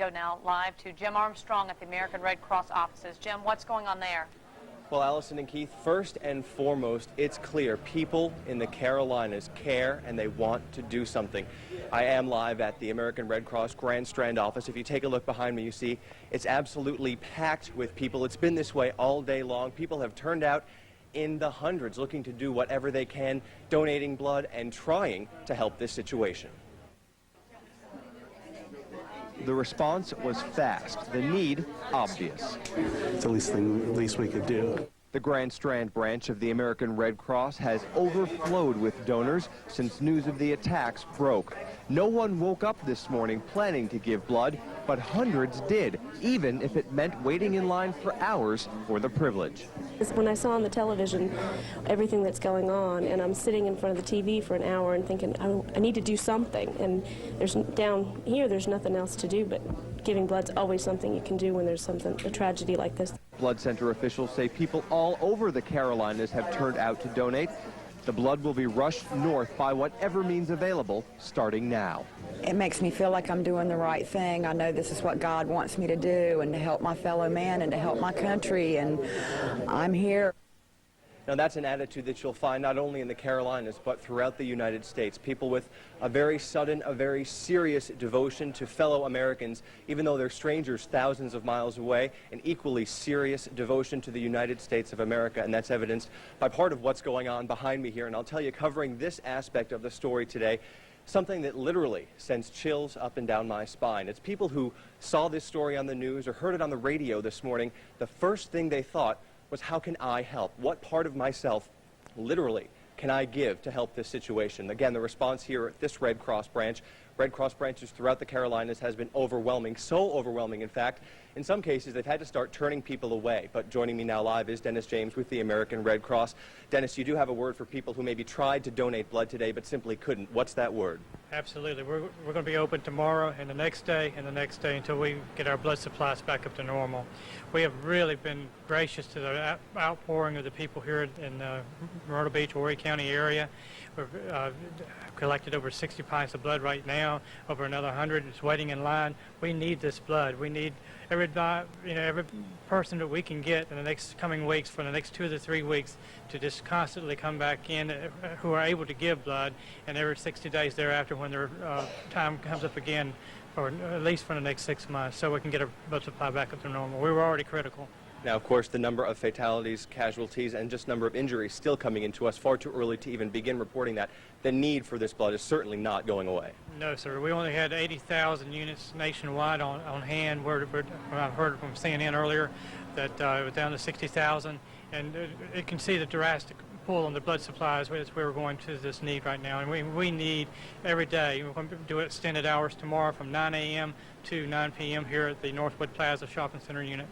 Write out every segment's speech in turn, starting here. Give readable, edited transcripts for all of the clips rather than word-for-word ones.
go now live to Jim Armstrong at the American Red Cross offices. Jim, what's going on there? Well, Allison and Keith, first and foremost, it's clear people in the Carolinas care and they want to do something. I am live at the American Red Cross Grand Strand office. If you take a look behind me, you see it's absolutely packed with people. It's been this way all day long. People have turned out in the hundreds looking to do whatever they can, donating blood and trying to help this situation. The response was fast, the need obvious. It's the least we could do. The Grand Strand branch of the American Red Cross has overflowed with donors since news of the attacks broke. No one woke up this morning planning to give blood, but hundreds did, even if it meant waiting in line for hours for the privilege. When I saw on the television everything that's going on, and I'm sitting in front of the TV for an hour and thinking, I need to do something, and down here there's nothing else to do, but giving blood's always something you can do when there's a tragedy like this. Blood center officials say people all over the Carolinas have turned out to donate. The blood will be rushed north by whatever means available starting now. It makes me feel like I'm doing the right thing. I know this is what God wants me to do, and to help my fellow man and to help my country, and I'm here. Now, that's an attitude that you'll find not only in the Carolinas, but throughout the United States. People with a very sudden, a very serious devotion to fellow Americans, even though they're strangers thousands of miles away, an equally serious devotion to the United States of America, and that's evidenced by part of what's going on behind me here. And I'll tell you, covering this aspect of the story today, something that literally sends chills up and down my spine. It's people who saw this story on the news or heard it on the radio this morning. The first thing they thought was, how can I help? What part of myself, literally, can I give to help this situation? Again, the response here at this Red Cross branch, Red Cross branches throughout the Carolinas, has been overwhelming, so overwhelming, in fact, in some cases they've had to start turning people away. But joining me now live is Dennis James with the American Red Cross. Dennis, you do have a word for people who maybe tried to donate blood today but simply couldn't. What's that word? Absolutely. We're going to be open tomorrow and the next day and the next day until we get our blood supplies back up to normal. We have really been gracious to the outpouring of the people here in the Myrtle Beach, Horry County area. We've collected over 60 pints of blood right now. Over another 100 is waiting in line. We need this blood. We need every person that we can get in the next coming weeks, for the next 2 to 3 weeks, to just constantly come back in who are able to give blood, and every 60 days thereafter when their time comes up again, or at least for the next 6 months, so we can get our blood supply back up to normal. We were already critical. Now, of course, the number of fatalities, casualties, and just number of injuries still coming into us, far too early to even begin reporting that. The need for this blood is certainly not going away. No, sir. We only had 80,000 units nationwide on hand. I heard from CNN earlier that it was down to 60,000, and you can see the drastic pull on the blood supplies as we're going to this need right now. And we need every day. We're going to do extended hours tomorrow from 9 a.m. to 9 p.m. here at the Northwood Plaza Shopping Center unit.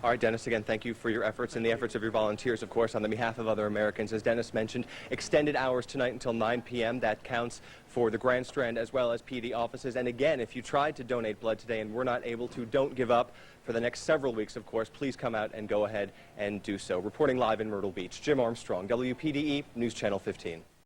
All right, Dennis, again, thank you for your efforts and the efforts of your volunteers, of course, on the behalf of other Americans. As Dennis mentioned, extended hours tonight until 9 p.m. That counts for the Grand Strand as well as PD offices. And again, if you tried to donate blood today and were not able to, don't give up. For the next several weeks, of course, please come out and go ahead and do so. Reporting live in Myrtle Beach, Jim Armstrong, WPDE News Channel 15.